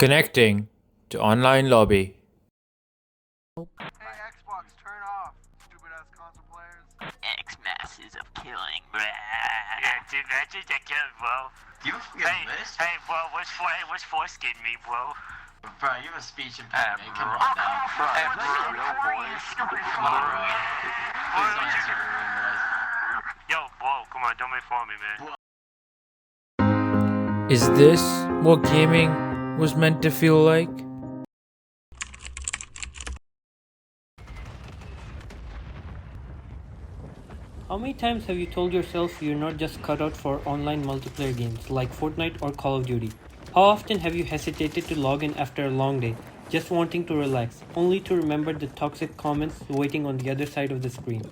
Connecting to online lobby. Hey, Xbox, turn off, stupid ass console players. X masses of killing, bruh. Yeah, dude, that's just a kid, bro. You forget this? Hey, bro, what's foreskin me, bro? Bro, you have a speech impediment. Come on now. Hey, Let's bro. get real, boys. Come on, bro. Please don't answer your room, boys. Yo, bro, come on, don't make fun of me, man. Is this what gaming was meant to feel like? How many times have you told yourself you're not just cut out for online multiplayer games like Fortnite or Call of Duty? How often have you hesitated to log in after a long day, just wanting to relax, only to remember the toxic comments waiting on the other side of the screen?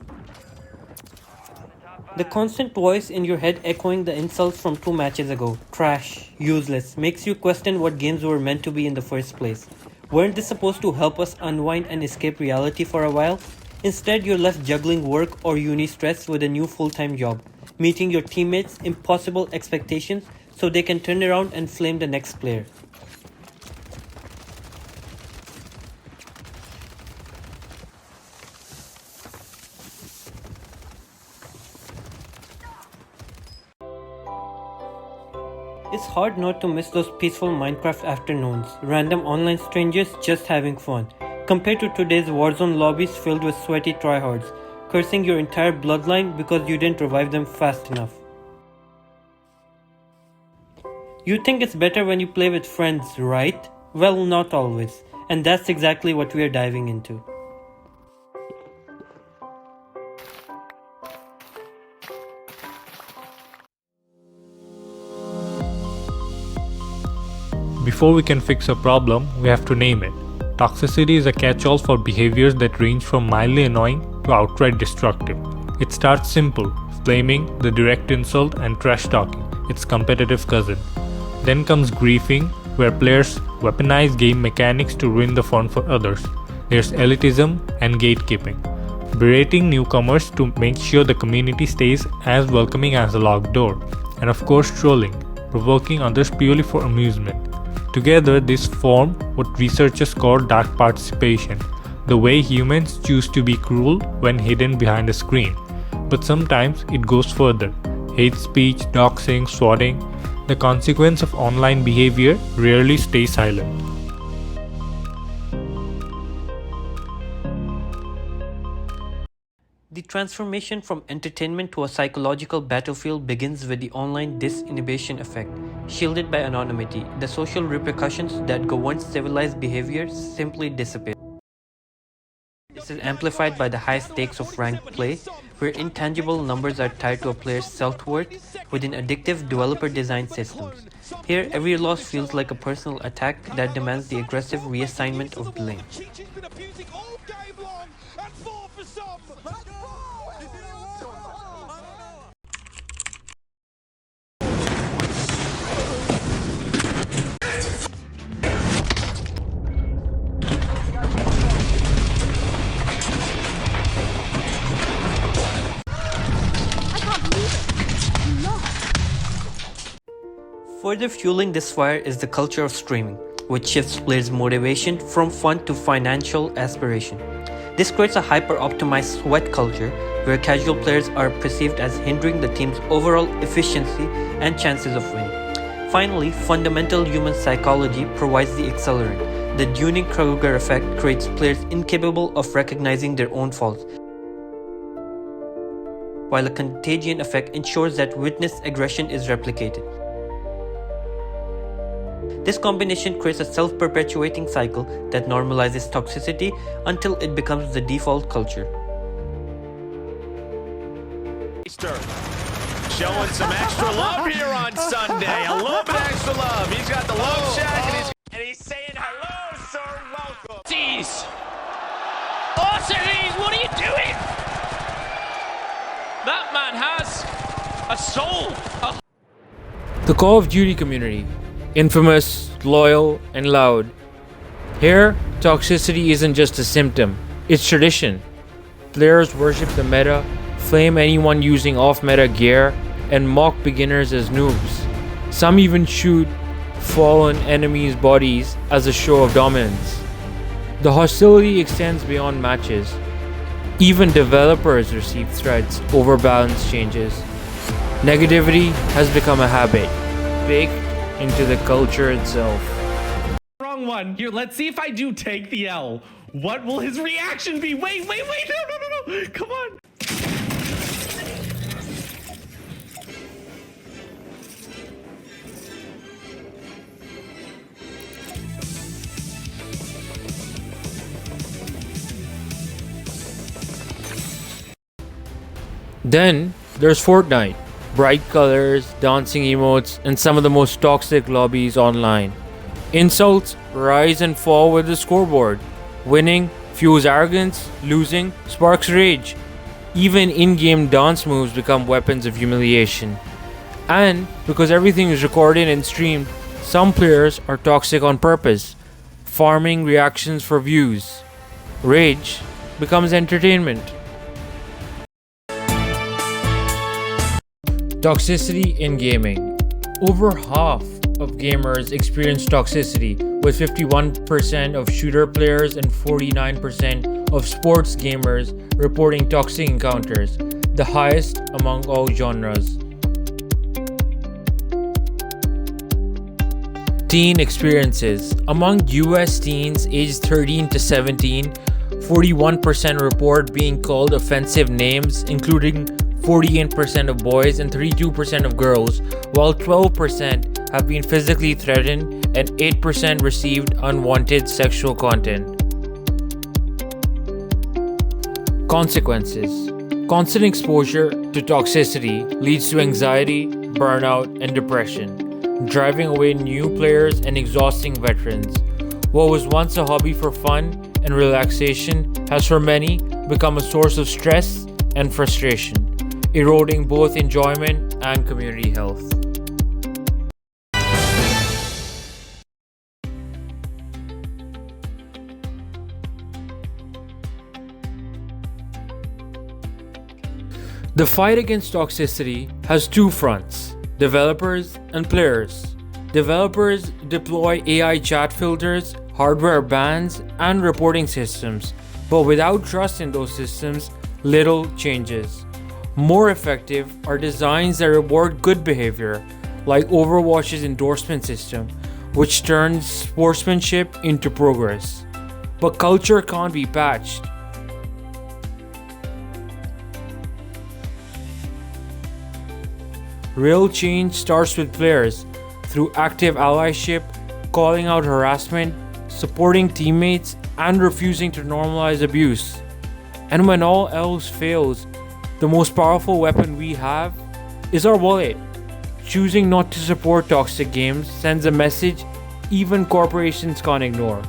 The constant voice in your head echoing the insults from 2 matches ago, trash, useless, makes you question what games were meant to be in the first place. Weren't they supposed to help us unwind and escape reality for a while? Instead, you're left juggling work or uni stress with a new full-time job, meeting your teammates' impossible expectations so they can turn around and flame the next player. It's hard not to miss those peaceful Minecraft afternoons, random online strangers just having fun, compared to today's Warzone lobbies filled with sweaty tryhards, cursing your entire bloodline because you didn't revive them fast enough. You think it's better when you play with friends, right? Well, not always, and that's exactly what we are diving into. Before we can fix a problem, we have to name it. Toxicity is a catch-all for behaviors that range from mildly annoying to outright destructive. It starts simple, flaming, the direct insult, and trash talking, its competitive cousin. Then comes griefing, where players weaponize game mechanics to ruin the fun for others. There's elitism and gatekeeping, berating newcomers to make sure the community stays as welcoming as a locked door. And of course trolling, provoking others purely for amusement. Together, these form what researchers call dark participation, the way humans choose to be cruel when hidden behind a screen. But sometimes it goes further. Hate speech, doxing, swatting. The consequence of online behavior rarely stays silent. The transformation from entertainment to a psychological battlefield begins with the online disinhibition effect. Shielded by anonymity, the social repercussions that govern civilized behavior simply dissipate. This is amplified by the high stakes of ranked play, where intangible numbers are tied to a player's self-worth within addictive developer-designed systems. Here, every loss feels like a personal attack that demands the aggressive reassignment of blame. Further fueling this fire is the culture of streaming, which shifts players' motivation from fun to financial aspiration. This creates a hyper-optimized sweat culture where casual players are perceived as hindering the team's overall efficiency and chances of winning. Finally, fundamental human psychology provides the accelerant. The Dunning-Kruger effect creates players incapable of recognizing their own faults, while a contagion effect ensures that witnessed aggression is replicated. This combination creates a self-perpetuating cycle that normalizes toxicity until it becomes the default culture. Showing some extra love here on Sunday. A little bit extra love. He's got the love shack and he's saying hello, sir. Welcome. Jeez! Oh, Cerise, what are you doing? That man has a soul. The Call of Duty community. Infamous, loyal, and loud. Here, toxicity isn't just a symptom, it's tradition. Players worship the meta, flame anyone using off-meta gear, and mock beginners as noobs. Some even shoot fall on enemies' bodies as a show of dominance. The hostility extends beyond matches. Even developers receive threats over balance changes. Negativity has become a habit, baked into the culture itself. Wrong one. Here, let's see if I do take the L. What will his reaction be? Wait, no. Come on. Then there's Fortnite. Bright colors, dancing emotes, and some of the most toxic lobbies online. Insults rise and fall with the scoreboard. Winning fuels arrogance, losing sparks rage. Even in-game dance moves become weapons of humiliation. And because everything is recorded and streamed, some players are toxic on purpose, farming reactions for views. Rage becomes entertainment. Toxicity in gaming. Over half of gamers experience toxicity, with 51% of shooter players and 49% of sports gamers reporting toxic encounters, the highest among all genres. Teen experiences. Among US teens aged 13 to 17, 41% report being called offensive names, including 48% of boys and 32% of girls, while 12% have been physically threatened and 8% received unwanted sexual content. Consequences. Constant exposure to toxicity leads to anxiety, burnout, and depression, driving away new players and exhausting veterans. What was once a hobby for fun and relaxation has for many become a source of stress and frustration, eroding both enjoyment and community health. The fight against toxicity has two fronts: developers and players. Developers deploy AI chat filters, hardware bans, and reporting systems, but without trust in those systems, little changes. More effective are designs that reward good behavior, like Overwatch's endorsement system, which turns sportsmanship into progress. But culture can't be patched. Real change starts with players, through active allyship, calling out harassment, supporting teammates, and refusing to normalize abuse. And when all else fails, the most powerful weapon we have is our wallet. Choosing not to support toxic games sends a message even corporations can't ignore.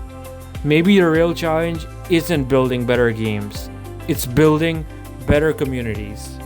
Maybe the real challenge isn't building better games, it's building better communities.